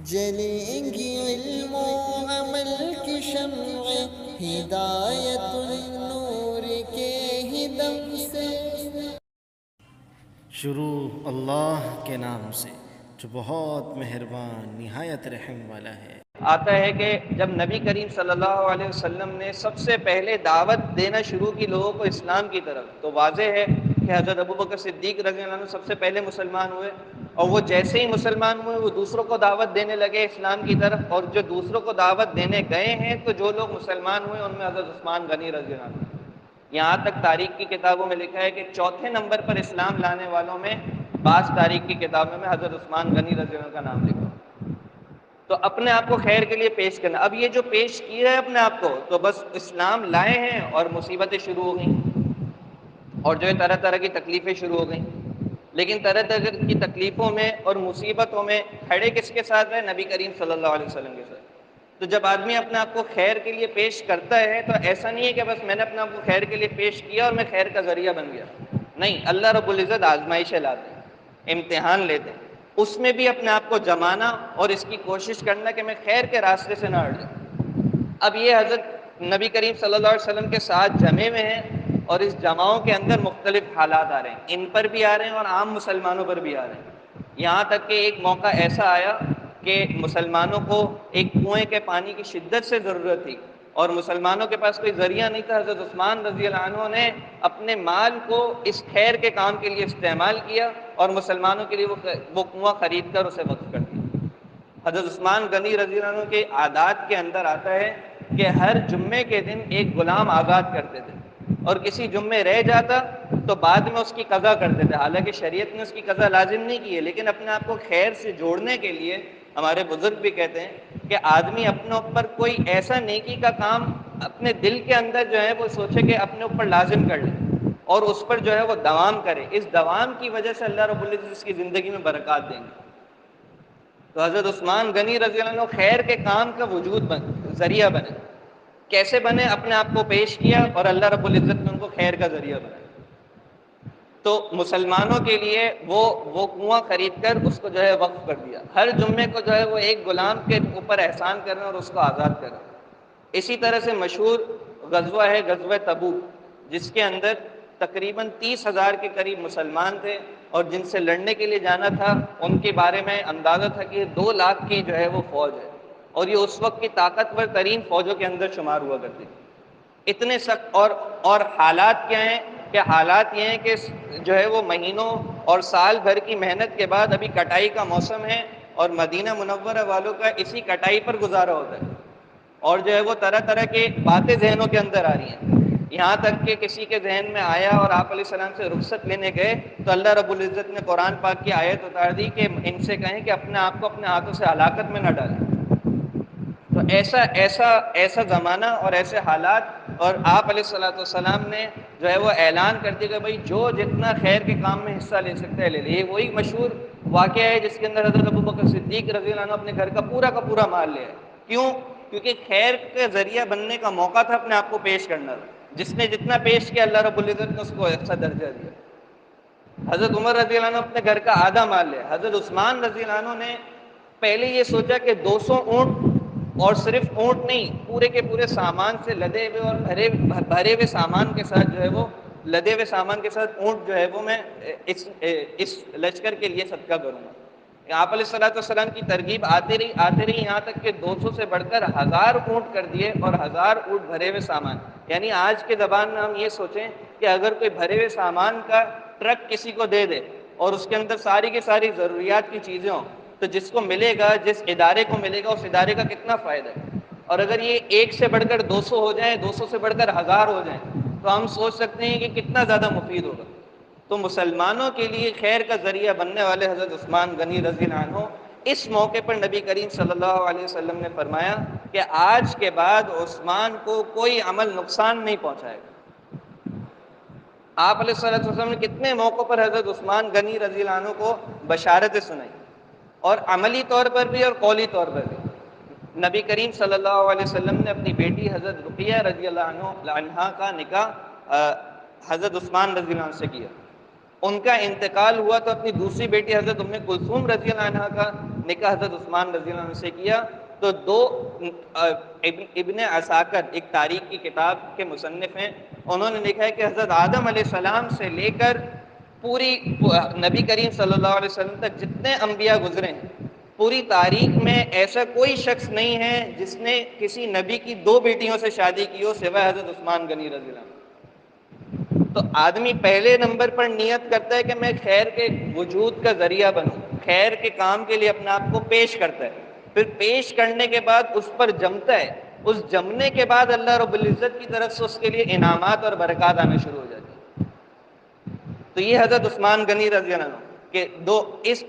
جلیں گی علم و عمل کی شمع ہدایت النور کے ہی دم سے۔ شروع اللہ کے نام سے جو بہت مہربان نہایت رحم والا ہے۔ آتا ہے کہ جب نبی کریم صلی اللہ علیہ وسلم نے سب سے پہلے دعوت دینا شروع کی لوگوں کو اسلام کی طرف، تو واضح ہے کہ حضرت ابوبکر صدیق رضی اللہ عنہ سب سے پہلے مسلمان ہوئے، اور وہ جیسے ہی مسلمان ہوئے وہ دوسروں کو دعوت دینے لگے اسلام کی طرف، اور جو دوسروں کو دعوت دینے گئے ہیں تو جو لوگ مسلمان ہوئے ان میں حضرت عثمان غنی رضی اللہ عنہ۔ یہاں تک تاریخ کی کتابوں میں لکھا ہے کہ چوتھے نمبر پر اسلام لانے والوں میں بعض تاریخ کی کتابوں میں حضرت عثمان غنی رضی اللہ عنہ کا نام لکھا۔ تو اپنے آپ کو خیر کے لیے پیش کرنا، اب یہ جو پیش کیا ہے اپنے آپ کو، تو بس اسلام لائے ہیں اور مصیبتیں شروع ہو گئیں، اور جو ہے طرح طرح کی تکلیفیں شروع ہو گئیں۔ لیکن طرح طرح کی تکلیفوں میں اور مصیبتوں میں کھڑے کس کے ساتھ ہے؟ نبی کریم صلی اللہ علیہ وسلم کے ساتھ۔ تو جب آدمی اپنے آپ کو خیر کے لیے پیش کرتا ہے تو ایسا نہیں ہے کہ بس میں نے اپنے آپ کو خیر کے لیے پیش کیا اور میں خیر کا ذریعہ بن گیا، نہیں، اللہ رب العزت آزمائشیں لاتے ہیں، امتحان لیتے ہیں، اس میں بھی اپنے آپ کو جمانا اور اس کی کوشش کرنا کہ میں خیر کے راستے سے نہ ہٹ جاؤں۔ اب یہ حضرت نبی کریم صلی اللہ علیہ وسلم کے ساتھ جمے ہوئے ہیں، اور اس جماؤں کے اندر مختلف حالات آ رہے ہیں، ان پر بھی آ رہے ہیں اور عام مسلمانوں پر بھی آ رہے ہیں۔ یہاں تک کہ ایک موقع ایسا آیا کہ مسلمانوں کو ایک کنویں کے پانی کی شدت سے ضرورت تھی، اور مسلمانوں کے پاس کوئی ذریعہ نہیں تھا۔ حضرت عثمان رضی اللہ عنہ نے اپنے مال کو اس خیر کے کام کے لیے استعمال کیا اور مسلمانوں کے لیے وہ کنواں خرید کر اسے وقف کر دیا۔ حضرت عثمان غنی رضی اللہ عنہ کے عادات کے اندر آتا ہے کہ ہر جمعے کے دن ایک غلام آزاد کرتے تھے، اور کسی جمعے رہ جاتا تو بعد میں اس کی قضا کرتے تھے۔ حالانکہ شریعت نے اس کی قضا لازم نہیں کی ہے، لیکن اپنے آپ کو خیر سے جوڑنے کے لیے ہمارے بزرگ بھی کہتے ہیں کہ آدمی اپنے اوپر کوئی ایسا نیکی کا کام اپنے دل کے اندر جو ہے وہ سوچے کہ اپنے اوپر لازم کر لے، اور اس پر جو ہے وہ دوام کرے، اس دوام کی وجہ سے اللہ رب العزت اس کی زندگی میں برکات دیں گے۔ تو حضرت عثمان غنی رضی اللہ عنہ خیر کے کام کا ذریعہ بنے۔ کیسے بنے؟ اپنے آپ کو پیش کیا اور اللہ رب العزت نے ان کو خیر کا ذریعہ بنایا۔ تو مسلمانوں کے لیے وہ کنواں خرید کر اس کو جو ہے وقف کر دیا، ہر جمعے کو جو ہے وہ ایک غلام کے اوپر احسان کرنا اور اس کو آزاد کرنا۔ اسی طرح سے مشہور غزوہ ہے غزوہ تبوک، جس کے اندر تقریباً 30,000 کے قریب مسلمان تھے، اور جن سے لڑنے کے لیے جانا تھا ان کے بارے میں اندازہ تھا کہ 2 لاکھ کی جو ہے وہ فوج ہے، اور یہ اس وقت کی طاقتور ترین فوجوں کے اندر شمار ہوا کرتی تھی۔ اتنے سخت اور حالات کیا ہیں کہ حالات یہ ہیں کہ جو ہے وہ مہینوں اور سال بھر کی محنت کے بعد ابھی کٹائی کا موسم ہے، اور مدینہ منورہ والوں کا اسی کٹائی پر گزارا ہوتا ہے، اور جو ہے وہ طرح طرح کے باتیں ذہنوں کے اندر آ رہی ہیں۔ یہاں تک کہ کسی کے ذہن میں آیا اور آپ علیہ السلام سے رخصت لینے گئے تو اللہ رب العزت نے قرآن پاک کی آیت اتار دی کہ ان سے کہیں کہ اپنے آپ کو اپنے ہاتھوں سے ہلاکت میں نہ ڈالیں۔ تو ایسا زمانہ اور ایسے حالات، اور آپ علیہ والسلام نے جو ہے وہ اعلان کر دیا کہ بھائی جو جتنا خیر کے کام میں حصہ لے سکتے ہیں لے لے۔ یہ وہی مشہور واقعہ ہے جس کے اندر حضرت ابوبکر صدیق رضی اللہ عنہ اپنے گھر کا پورا مال لے آئے۔ کیوں؟ کیونکہ خیر کے ذریعہ بننے کا موقع تھا، اپنے آپ کو پیش کرنا تھا۔ جس نے جتنا پیش کیا اللہ رب العزت نے اس کو ایسا درجہ دیا۔ حضرت عمر رضی اللہ عنہ اپنے گھر کا آدھا مال لے، حضرت عثمان رضی اللہ عنہ نے پہلے یہ سوچا کہ 200 اونٹ، اور صرف اونٹ نہیں، پورے کے پورے سامان سے لدے ہوئے اور بھرے ہوئے سامان کے ساتھ جو ہے وہ لدے ہوئے سامان کے ساتھ اونٹ جو ہے وہ میں اس لشکر کے لیے صدقہ کروں گا۔ آپ علیہ والسلام کی ترغیب آتے رہی یہاں تک کہ 200 سے بڑھ کر 1000 اونٹ کر دیے، اور 1000 اونٹ بھرے ہوئے سامان، یعنی آج کے زبان میں ہم یہ سوچیں کہ اگر کوئی بھرے ہوئے سامان کا ٹرک کسی کو دے دے اور اس کے اندر ساری کی ساری ضروریات کی چیزیں ہوں، تو جس کو ملے گا، جس ادارے کو ملے گا، اس ادارے کا کتنا فائدہ ہے۔ اور اگر یہ 1 سے بڑھ کر 200 ہو جائیں، 200 سے بڑھ کر 1000 ہو جائیں، تو ہم سوچ سکتے ہیں کہ کتنا زیادہ مفید ہوگا۔ تو مسلمانوں کے لیے خیر کا ذریعہ بننے والے حضرت عثمان غنی رضی اللہ عنہ، اس موقع پر نبی کریم صلی اللہ علیہ وسلم نے فرمایا کہ آج کے بعد عثمان کو کوئی عمل نقصان نہیں پہنچائے گا۔ آپ علیہ وسلم نے کتنے موقعوں پر حضرت عثمان غنی رضی اللہ عنہ کو بشارتیں سنائی، اور عملی طور پر بھی اور قولی طور پر بھی۔ نبی کریم صلی اللہ علیہ وسلم نے اپنی بیٹی حضرت رقیہ رضی اللہ عنہا کا نکاح حضرت عثمان رضی اللہ عنہ سے کیا۔ ان کا انتقال ہوا تو اپنی دوسری بیٹی حضرت ام کلثوم رضی اللہ عنہا کا نکاح حضرت عثمان رضی اللہ عنہ سے کیا تو دو ابن عساکر ایک تاریخ کی کتاب کے مصنف ہیں، انہوں نے لکھا ہے کہ حضرت آدم علیہ السلام سے لے کر پوری نبی کریم صلی اللہ علیہ وسلم تک جتنے انبیاء گزرے ہیں، پوری تاریخ میں ایسا کوئی شخص نہیں ہے جس نے کسی نبی کی دو بیٹیوں سے شادی کی ہو سوائے حضرت عثمان غنی رضی اللہ عنہ۔ تو آدمی پہلے نمبر پر نیت کرتا ہے کہ میں خیر کے وجود کا ذریعہ بنوں، خیر کے کام کے لیے اپنے آپ کو پیش کرتا ہے، پھر پیش کرنے کے بعد اس پر جمتا ہے، اس جمنے کے بعد اللہ رب العزت کی طرف سے اس کے لیے انعامات اور برکات آنا شروع ہو جاتی ہیں۔ تو یہ حضرت عثمان غنی رضی اللہ عنہ کہ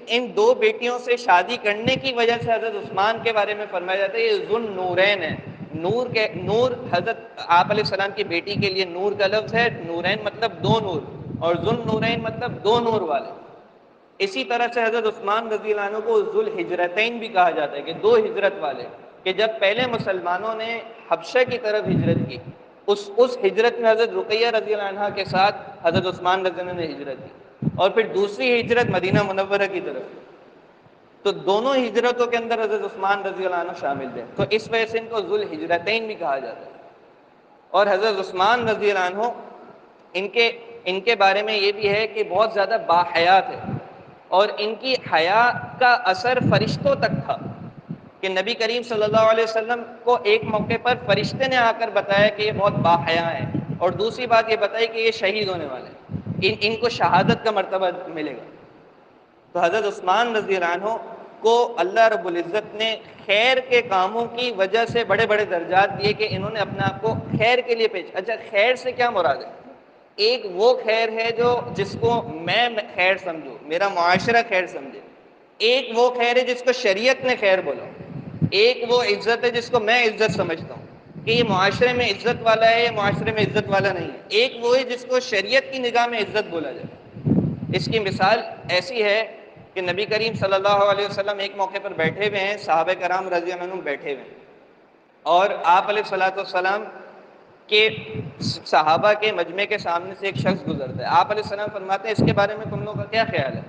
ان دو بیٹیوں سے شادی کرنے کی وجہ سے حضرت عثمان کے بارے میں فرمایا جاتا ہے یہ ذو النورین ہے۔ نور حضرت آپ علیہ السلام کی بیٹی کے لیے نور کا لفظ ہے، نورین مطلب دو نور، اور ذو النورین مطلب دو نور والے۔ اسی طرح سے حضرت عثمان رضی اللہ عنہ کو ذو الہجرتین بھی کہا جاتا ہے کہ دو ہجرت والے، کہ جب پہلے مسلمانوں نے حبشہ کی طرف ہجرت کی، اس ہجرت میں حضرت رقیہ رضی اللہ عنہ کے ساتھ حضرت عثمان رضی اللہ عنہ نے ہجرت کی، اور پھر دوسری ہجرت مدینہ منورہ کی طرف، تو دونوں ہجرتوں کے اندر حضرت عثمان رضی اللہ عنہ شامل تھے، تو اس وجہ سے ان کو ذو الہجرتین بھی کہا جاتا ہے۔ اور حضرت عثمان رضی اللہ عنہ ان کے بارے میں یہ بھی ہے کہ بہت زیادہ باحیا تھے، اور ان کی حیا کا اثر فرشتوں تک تھا، کہ نبی کریم صلی اللہ علیہ وسلم کو ایک موقع پر فرشتے نے آ کر بتایا کہ یہ بہت باحیا ہے، اور دوسری بات یہ بتائی کہ یہ شہید ہونے والے ہیں، ان کو شہادت کا مرتبہ ملے گا۔ تو حضرت عثمان رضی اللہ عنہ کو اللہ رب العزت نے خیر کے کاموں کی وجہ سے بڑے بڑے درجات دیے کہ انہوں نے اپنے آپ کو خیر کے لیے پیش۔ اچھا، خیر سے کیا مراد ہے؟ ایک وہ خیر ہے جس کو میں خیر سمجھوں، میرا معاشرہ خیر سمجھے، ایک وہ خیر ہے جس کو شریعت نے خیر بولا، ایک وہ عزت ہے جس کو میں عزت سمجھتا ہوں کہ یہ معاشرے میں عزت والا ہے، یہ معاشرے میں عزت والا نہیں ہے، ایک وہ ہے جس کو شریعت کی نگاہ میں عزت بولا جائے۔ اس کی مثال ایسی ہے کہ نبی کریم صلی اللہ علیہ وسلم ایک موقع پر بیٹھے ہوئے ہیں، صحابہ کرام رضی اللہ عنہم بیٹھے ہوئے ہیں، اور آپ علیہ الصلوۃ والسلام کے صحابہ کے مجمع کے سامنے سے ایک شخص گزرتا ہے۔ آپ علیہ السلام فرماتے ہیں اس کے بارے میں تم لوگوں کا کیا خیال ہے؟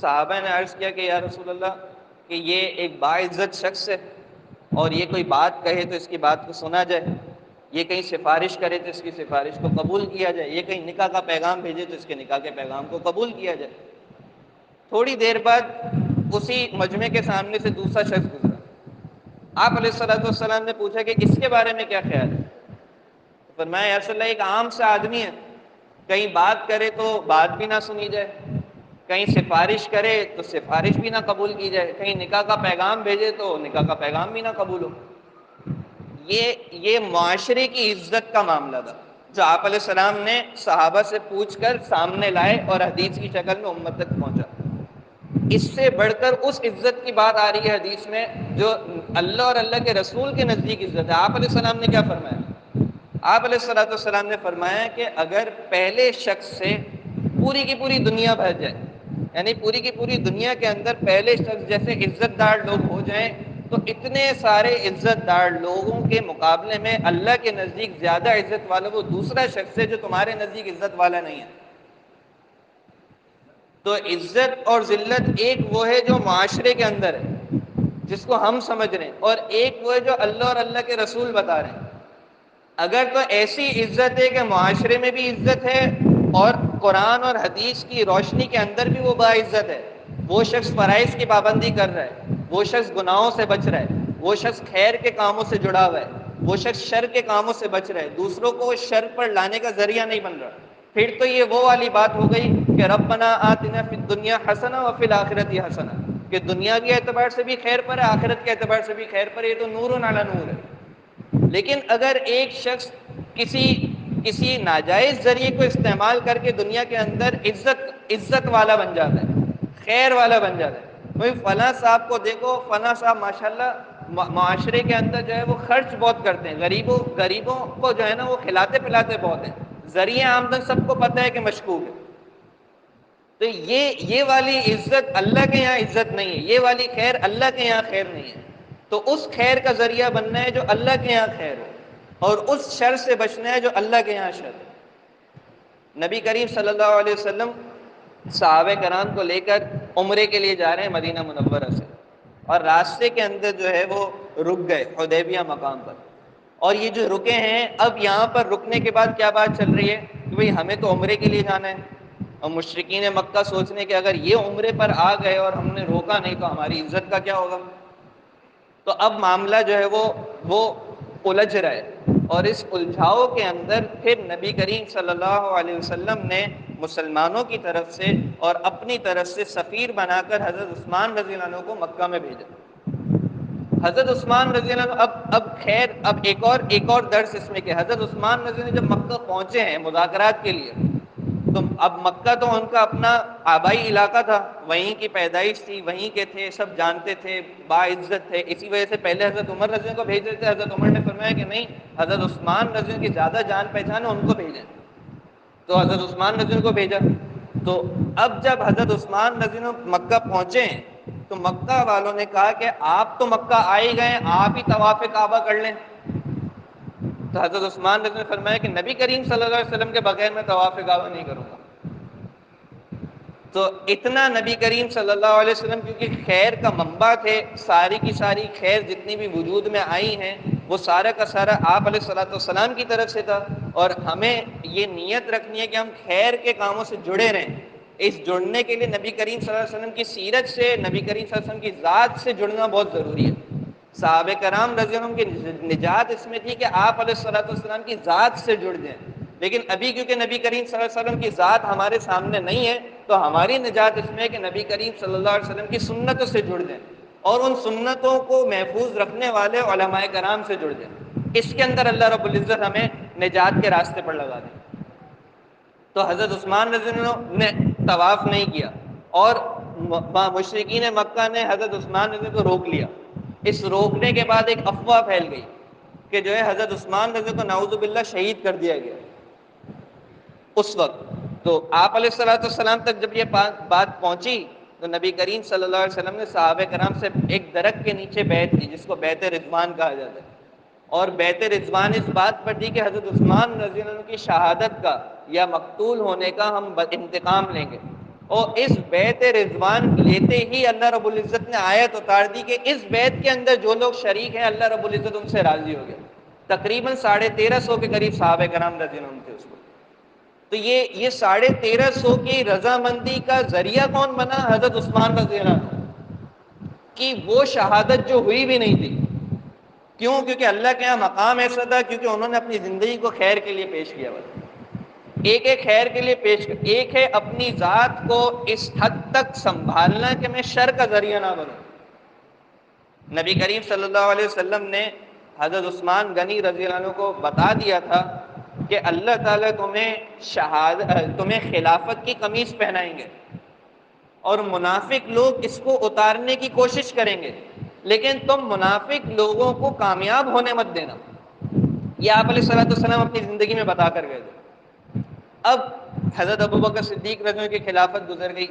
صحابہ نے عرض کیا کہ یا رسول اللہ کہ یہ ایک باعزت شخص ہے، اور یہ کوئی بات کہے تو اس کی بات کو سنا جائے، یہ کہیں سفارش کرے تو اس کی سفارش کو قبول کیا جائے، یہ کہیں نکاح کا پیغام بھیجے تو اس کے نکاح کے پیغام کو قبول کیا جائے۔ تھوڑی دیر بعد اسی مجمع کے سامنے سے دوسرا شخص گزرا۔ آپ علیہ الصلوۃ والسلام نے پوچھا کہ اس کے بارے میں کیا خیال ہے؟ فرمایا یا رسول اللہ ایک عام سا آدمی ہے، کہیں بات کرے تو بات بھی نہ سنی جائے، کہیں سفارش کرے تو سفارش بھی نہ قبول کی جائے، کہیں نکاح کا پیغام بھیجے تو نکاح کا پیغام بھی نہ قبول ہو۔ یہ معاشرے کی عزت کا معاملہ تھا جو آپ علیہ السلام نے صحابہ سے پوچھ کر سامنے لائے اور حدیث کی شکل میں امت تک پہنچا۔ اس سے بڑھ کر اس عزت کی بات آ رہی ہے حدیث میں جو اللہ اور اللہ کے رسول کے نزدیک عزت ہے۔ آپ علیہ السلام نے کیا فرمایا؟ آپ علیہ الصلوۃ والسلام نے فرمایا کہ اگر پہلے شخص سے پوری کی پوری دنیا بھر جائے، یعنی پوری کی پوری دنیا کے اندر پہلے شخص جیسے عزت دار لوگ ہو جائیں، تو اتنے سارے عزت دار لوگوں کے مقابلے میں اللہ کے نزدیک زیادہ عزت والا وہ دوسرا شخص ہے جو تمہارے نزدیک عزت والا نہیں ہے۔ تو عزت اور ذلت ایک وہ ہے جو معاشرے کے اندر ہے جس کو ہم سمجھ رہے ہیں، اور ایک وہ ہے جو اللہ اور اللہ کے رسول بتا رہے ہیں۔ اگر تو ایسی عزت ہے کہ معاشرے میں بھی عزت ہے اور قرآن اور حدیث کی روشنی کے اندر بھی وہ باعزت ہے، وہ شخص فرائض کی پابندی کر رہا ہے، وہ شخص گناہوں سے بچ رہا ہے، وہ شخص خیر کے کاموں سے جڑا ہوا ہے، وہ شخص شر کے کاموں سے بچ رہا ہے، دوسروں کو شر پر لانے کا ذریعہ نہیں بن رہا، پھر تو یہ وہ والی بات ہو گئی کہ ربنا آتنا فی الدنیا حسنہ وفی الآخرۃ حسنہ، کہ دنیاوی اعتبار سے بھی خیر پر ہے، آخرت کے اعتبار سے بھی خیر پر ہے، یہ تو نور علی نور ہے۔ لیکن اگر ایک شخص کسی ناجائز ذریعے کو استعمال کر کے دنیا کے اندر عزت والا بن جاتا ہے، خیر والا بن جاتا ہے، بھائی فلاں صاحب کو دیکھو، فلاں صاحب ماشاءاللہ معاشرے کے اندر جو ہے وہ خرچ بہت کرتے ہیں، غریبوں کو جو ہے نا وہ کھلاتے پلاتے بہت ہیں، ذریعہ آمدن سب کو پتہ ہے کہ مشکوک ہے۔ تو یہ والی عزت اللہ کے یہاں عزت نہیں ہے، یہ والی خیر اللہ کے یہاں خیر نہیں ہے۔ تو اس خیر کا ذریعہ بننا ہے جو اللہ کے یہاں خیر ہو، اور اس شر سے بچنا ہے جو اللہ کے یہاں شر ہے۔ نبی کریم صلی اللہ علیہ وسلم صحابہ کرام کو لے کر عمرے کے لیے جا رہے ہیں مدینہ منورہ سے، اور راستے کے اندر جو ہے وہ رک گئے حدیبیہ مقام پر، اور یہ جو رکے ہیں اب یہاں پر رکنے کے بعد کیا بات چل رہی ہے کہ بھئی ہمیں تو عمرے کے لیے جانا ہے، اور مشرکین مکہ سوچنے کہ اگر یہ عمرے پر آ گئے اور ہم نے روکا نہیں تو ہماری عزت کا کیا ہوگا۔ تو اب معاملہ جو ہے وہ الجھ رہا ہے، اور اس الجھاؤ کے اندر پھر نبی کریم صلی اللہ علیہ وسلم نے مسلمانوں کی طرف سے اور اپنی طرف سے سفیر بنا کر حضرت عثمان رضی اللہ عنہ کو مکہ میں بھیجا۔ حضرت عثمان رضی اللہ عنہ اب خیر اب ایک اور درس اس میں کہ حضرت عثمان رضی اللہ عنہ جب مکہ پہنچے ہیں مذاکرات کے لیے، تو اب مکہ تو ان کا اپنا آبائی علاقہ تھا، وہیں کی پیدائش تھی، وہیں کے تھے، سب جانتے تھے، باعزت تھے، اسی وجہ سے پہلے حضرت عمر رضی اللہ عنہ کو بھیج دیتے۔ حضرت عمر نے فرمایا کہ نہیں، حضرت عثمان رضی اللہ عنہ کی زیادہ جان پہچان ہے، ان کو بھیجیں، تو حضرت عثمان رضی اللہ عنہ کو بھیجا۔ تو اب جب حضرت عثمان رضی اللہ عنہ مکہ پہنچے ہیں تو مکہ والوں نے کہا کہ آپ تو مکہ آ ہی گئے، آپ ہی طواف کعبہ کر لیں۔ تو حضرت عثمان رضی اللہ عنہ نے فرمایا کہ نبی کریم صلی اللہ علیہ وسلم کے بغیر میں طواف کعبہ نہیں کروں گا۔ تو اتنا نبی کریم صلی اللہ علیہ وسلم کیونکہ خیر کا منبع تھے، ساری کی ساری خیر جتنی بھی وجود میں آئی ہیں وہ سارا کا سارا آپ علیہ الصلوۃ والسلام کی طرف سے تھا، اور ہمیں یہ نیت رکھنی ہے کہ ہم خیر کے کاموں سے جڑے رہیں۔ اس جڑنے کے لیے نبی کریم صلی اللہ علیہ وسلم کی سیرت سے، نبی کریم صلی اللہ علیہ وسلم کی ذات سے جڑنا بہت ضروری ہے۔ صحابہ کرام رضی اللہ عنہ کی نجات اس میں تھی کہ آپ علیہ الصلوۃ والسلام کی ذات سے جڑ جائیں، لیکن ابھی کیونکہ نبی کریم صلی اللہ علیہ وسلم کی ذات ہمارے سامنے نہیں ہے تو ہماری نجات اس میں ہے کہ نبی کریم صلی اللہ علیہ وسلم کی سنتوں سے جڑ جائیں، اور ان سنتوں کو محفوظ رکھنے والے علماء کرام سے جڑ جائیں۔ اس کے اندر اللہ رب العزت ہمیں نجات کے راستے پر لگا دیں۔ تو حضرت عثمان رضی اللہ عنہ نے طواف نہیں کیا، اور مشرکین مکہ نے حضرت عثمان رضی اللہ عنہ کو روک لیا۔ اس روکنے کے بعد ایک افواہ پھیل گئی کہ جو ہے حضرت عثمان رضی اللہ عنہ کو نعوذ باللہ شہید کر دیا گیا اس وقت۔ تو آپ علیہ الصلوۃ والسلام تک جب یہ بات پہنچی تو نبی کریم صلی اللہ علیہ وسلم نے صحابہ کرام سے ایک درخت کے نیچے بیعت لی جس کو بیعت رضوان کہا جاتا ہے، اور بیعت رضوان اس بات پر دی کہ حضرت عثمان رضی اللہ عنہ کی شہادت کا یا مقتول ہونے کا ہم انتقام لیں گے۔ اور اس بیعت رضوان لیتے ہی اللہ رب العزت نے آیت اتار دی کہ اس بیعت کے اندر جو لوگ شریک ہیں اللہ رب العزت ان سے راضی ہو گیا۔ تقریباً 1350 کے قریب صحابہ کرام رضی اللہ عنہ تھے اس وقت۔ تو یہ 1350 کی رضامندی کا ذریعہ کون بنا؟ حضرت عثمان رضی اللہ عنہ کی وہ شہادت جو ہوئی بھی نہیں تھی۔ کیوں؟ کیونکہ اللہ کے یہاں مقام ایسا تھا، کیونکہ انہوں نے اپنی زندگی کو خیر کے لیے پیش کیا۔ ایک خیر کے لیے پیش کر، ایک ہے اپنی ذات کو اس حد تک سنبھالنا کہ میں شر کا ذریعہ نہ بنوں۔ نبی کریم صلی اللہ علیہ وسلم نے حضرت عثمان غنی رضی اللہ عنہ کو بتا دیا تھا کہ اللہ تعالیٰ تمہیں خلافت کی قمیص پہنائیں گے، اور منافق لوگ اس کو اتارنے کی کوشش کریں گے، لیکن تم منافق لوگوں کو کامیاب ہونے مت دینا۔ یہ آپ علیہ الصلوۃ والسلام اپنی زندگی میں بتا کر گئے تھے۔ اب حضرت ابوبکر صدیق رضی اللہ عنہ کی خلافت گزر گئی،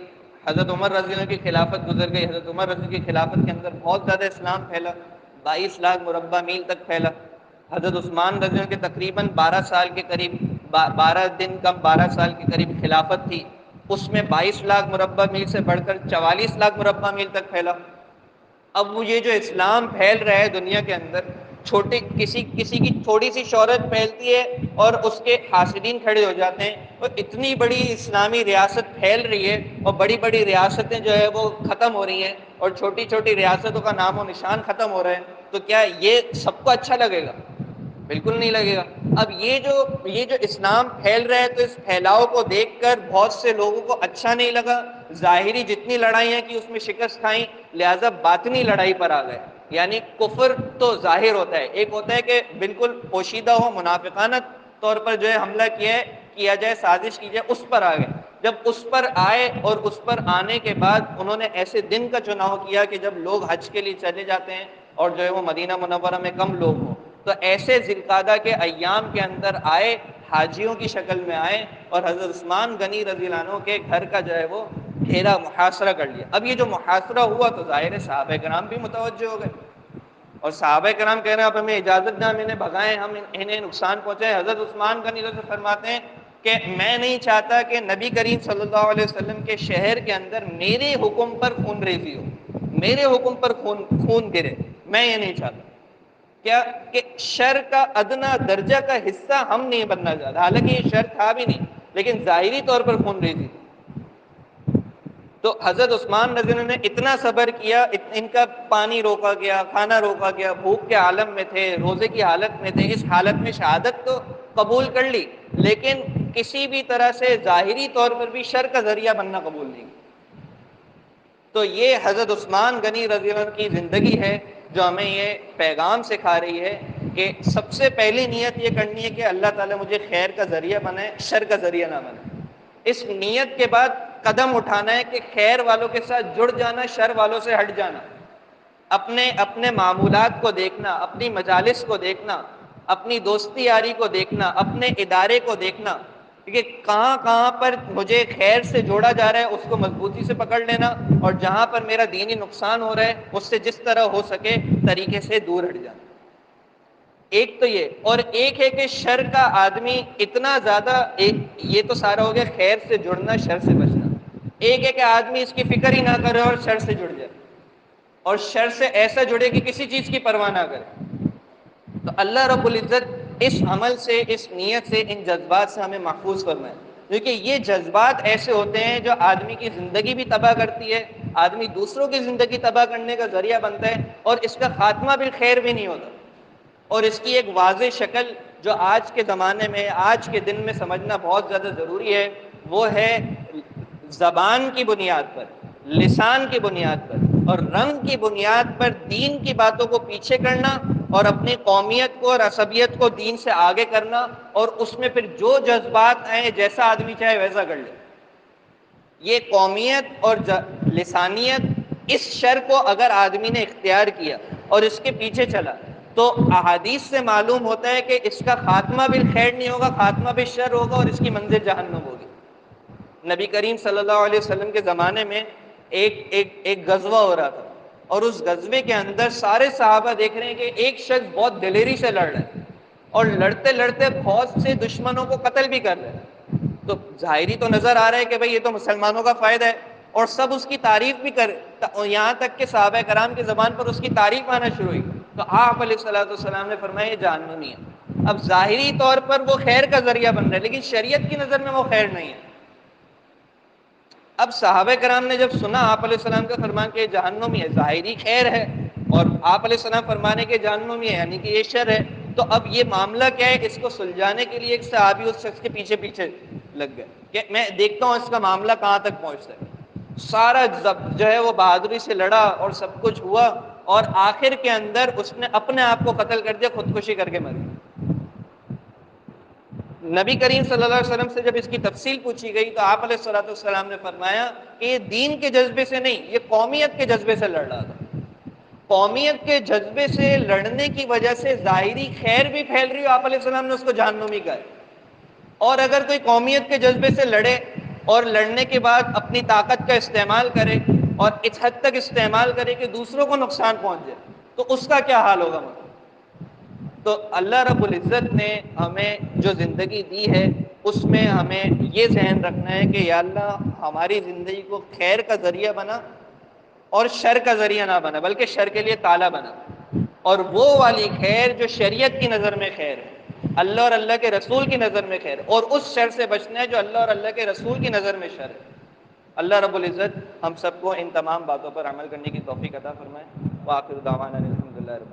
حضرت عمر رضی اللہ عنہ کی خلافت گزر گئی۔ حضرت عمر رضی اللہ عنہ کی خلافت کے اندر بہت زیادہ اسلام پھیلا، 22 لاکھ مربع میل تک پھیلا۔ حضرت عثمان رضی اللہ عنہ کے تقریباً 12 سال کے قریب، 12 دن کم 12 سال کے قریب خلافت تھی، اس میں 22 لاکھ مربع میل سے بڑھ کر 44 لاکھ مربع میل تک پھیلا۔ اب وہ یہ جو اسلام پھیل رہا ہے دنیا کے اندر، کسی کی تھوڑی سی شہرت پھیلتی ہے اور اس کے حاسدین کھڑے ہو جاتے ہیں، اور اتنی بڑی اسلامی ریاست پھیل رہی ہے اور بڑی بڑی ریاستیں جو ہے وہ ختم ہو رہی ہیں، اور چھوٹی چھوٹی ریاستوں کا نام و نشان ختم ہو رہا ہے، تو کیا یہ سب کو اچھا لگے گا؟ بالکل نہیں لگے گا۔ اب یہ جو اسلام پھیل رہا ہے تو اس پھیلاؤ کو دیکھ کر بہت سے لوگوں کو اچھا نہیں لگا، ظاہری جتنی لڑائیاں کی اس میں شکست کھائیں، لہٰذا باطنی لڑائی پر آ گئے۔ یعنی کفر تو ظاہر ہوتا ہے، ایک ہوتا ہے کہ بالکل پوشیدہ ہو، منافقانہ طور پر جو ہے حملہ کیا جائے، سازش کی جائے، اس پر آ گئے۔ جب اس پر آئے اور اس پر آنے کے بعد انہوں نے ایسے دن کا چناؤ کیا کہ جب لوگ حج کے لیے چلے جاتے ہیں اور جو ہے وہ مدینہ منورہ میں کم لوگ ہوں، تو ایسے ذی القعدہ کے ایام کے اندر آئے، حاجیوں کی شکل میں آئے، اور حضرت عثمان غنی رضی اللہ عنہ کے گھر کا جو ہے وہ گھیرا، محاصرہ کر لیا۔ اب یہ جو محاصرہ ہوا تو ظاہر ہے صحابہ کرام بھی متوجہ ہو گئے، اور صحابہ کرام کہہ رہے ہیں اب ہمیں اجازت دیں، ہم انہیں بھگائیں، ہم انہیں نقصان پہنچائیں۔ حضرت عثمان غنی رضی اللہ عنہ فرماتے ہیں کہ میں نہیں چاہتا کہ نبی کریم صلی اللہ علیہ وسلم کے شہر کے اندر میرے حکم پر خون ریزی ہو، میرے حکم پر خون گرے، میں یہ نہیں چاہتا۔ کیا کہ شر کا ادنا درجہ کا حصہ ہم نہیں بننا چاہتے، حالانکہ یہ شر تھا بھی نہیں، لیکن ظاہری طور پر خون ریزی تھی۔ تو حضرت عثمان رضی اللہ عنہ نے اتنا صبر کیا، ان کا پانی روکا گیا، کھانا روکا گیا، بھوک کے عالم میں تھے، روزے کی حالت میں تھے، اس حالت میں شہادت تو قبول کر لی، لیکن کسی بھی طرح سے ظاہری طور پر بھی شر کا ذریعہ بننا قبول نہیں۔ تو یہ حضرت عثمان غنی رضی اللہ عنہ کی زندگی ہے جو ہمیں یہ پیغام سکھا رہی ہے کہ سب سے پہلی نیت یہ کرنی ہے کہ اللہ تعالیٰ مجھے خیر کا ذریعہ بنائے، شر کا ذریعہ نہ بنائے۔ اس نیت کے بعد قدم اٹھانا ہے کہ خیر والوں کے ساتھ جڑ جانا، شر والوں سے ہٹ جانا، اپنے معمولات کو دیکھنا، اپنی مجالس کو دیکھنا، اپنی دوستی یاری کو دیکھنا، اپنے ادارے کو دیکھنا کہ کہاں پر مجھے خیر سے جوڑا جا رہا ہے اس کو مضبوطی سے پکڑ لینا، اور جہاں پر میرا دینی نقصان ہو رہا ہے اس سے جس طرح ہو سکے طریقے سے دور ہٹ جانا۔ ایک تو یہ، اور ایک ہے کہ شر کا آدمی اتنا زیادہ، یہ تو سارا ہو گیا خیر سے جڑنا، شر سے بچنا۔ ایک ہے کہ آدمی اس کی فکر ہی نہ کرے اور شر سے جڑ جائے، اور شر سے ایسا جڑے کہ کسی چیز کی پرواہ نہ کرے۔ تو اللہ رب العزت اس عمل سے، اس نیت سے، ان جذبات سے ہمیں محفوظ فرمائے، کیونکہ یہ جذبات ایسے ہوتے ہیں جو آدمی کی زندگی بھی تباہ کرتی ہے، آدمی دوسروں کی زندگی تباہ کرنے کا ذریعہ بنتا ہے، اور اس کا خاتمہ بالخیر بھی نہیں ہوتا۔ اور اس کی ایک واضح شکل جو آج کے زمانے میں، آج کے دن میں سمجھنا بہت زیادہ ضروری ہے، وہ ہے زبان کی بنیاد پر، لسان کی بنیاد پر اور رنگ کی بنیاد پر دین کی باتوں کو پیچھے کرنا، اور اپنی قومیت کو اور عصبیت کو دین سے آگے کرنا، اور اس میں پھر جو جذبات آئیں جیسا آدمی چاہے ویسا کر لے۔ یہ قومیت اور لسانیت، اس شر کو اگر آدمی نے اختیار کیا اور اس کے پیچھے چلا تو احادیث سے معلوم ہوتا ہے کہ اس کا خاتمہ بالخیر نہیں ہوگا، خاتمہ بالشر ہوگا، اور اس کی منزل جہنم ہوگی۔ نبی کریم صلی اللہ علیہ وسلم کے زمانے میں ایک غزوہ ہو رہا تھا، اور اس غزوے کے اندر سارے صحابہ دیکھ رہے ہیں کہ ایک شخص بہت دلیری سے لڑ رہا ہے، اور لڑتے لڑتے بہت سے دشمنوں کو قتل بھی کر رہے ہیں۔ تو ظاہری تو نظر آ رہا ہے کہ بھئی یہ تو مسلمانوں کا فائدہ ہے، اور سب اس کی تعریف بھی کر، یہاں تک کہ صحابہ کرام کی زبان پر اس کی تعریف آنا شروع ہوئی۔ تو آپ علیہ الصلوۃ والسلام نے فرمایا یہ جہنمی ہے۔ اب ظاہری طور پر وہ خیر کا ذریعہ بن رہا ہے، لیکن شریعت کی نظر میں وہ خیر نہیں ہے۔ اب صحابہ کرام نے جب سنا آپ علیہ السلام کا فرمان کہ یہ جہنمی ہے، ظاہری خیر ہے، اور آپ علیہ السلام فرمانے کے جہنمی ہے یعنی کہ یہ شر ہے، تو اب یہ معاملہ کیا ہے، اس کو سلجھانے کے لیے ایک صحابی اس شخص کے پیچھے پیچھے لگ گئے کہ میں دیکھتا ہوں اس کا معاملہ کہاں تک پہنچتا ہے۔ سارا جو ہے وہ بہادری سے لڑا اور سب کچھ ہوا، اور آخر کے اندر اس نے اپنے آپ کو قتل کر دیا، خودکشی کر کے مر گیا۔ نبی کریم صلی اللہ علیہ وسلم سے جب اس کی تفصیل پوچھی گئی تو آپ علیہ الصلوۃ والسلام نے فرمایا کہ یہ دین کے جذبے سے نہیں، یہ قومیت کے جذبے سے لڑ رہا تھا۔ قومیت کے جذبے سے لڑنے کی وجہ سے ظاہری خیر بھی پھیل رہی ہو، آپ علیہ السلام نے اس کو جہنمی کہا ہے۔ اور اگر کوئی قومیت کے جذبے سے لڑے اور لڑنے کے بعد اپنی طاقت کا استعمال کرے، اور اس حد تک استعمال کرے کہ دوسروں کو نقصان پہنچ جائے، تو اس کا کیا حال ہوگا؟ تو اللہ رب العزت نے ہمیں جو زندگی دی ہے اس میں ہمیں یہ ذہن رکھنا ہے کہ یا اللہ ہماری زندگی کو خیر کا ذریعہ بنا اور شر کا ذریعہ نہ بنا، بلکہ شر کے لیے تالا بنا، اور وہ والی خیر جو شریعت کی نظر میں خیر ہے، اللہ اور اللہ کے رسول کی نظر میں خیر ہے، اور اس شر سے بچنا ہے جو اللہ اور اللہ کے رسول کی نظر میں شر ہے۔ اللہ رب العزت ہم سب کو ان تمام باتوں پر عمل کرنے کی توفیق عطا فرمائے۔ وآخر دعوانا الحمدللہ رب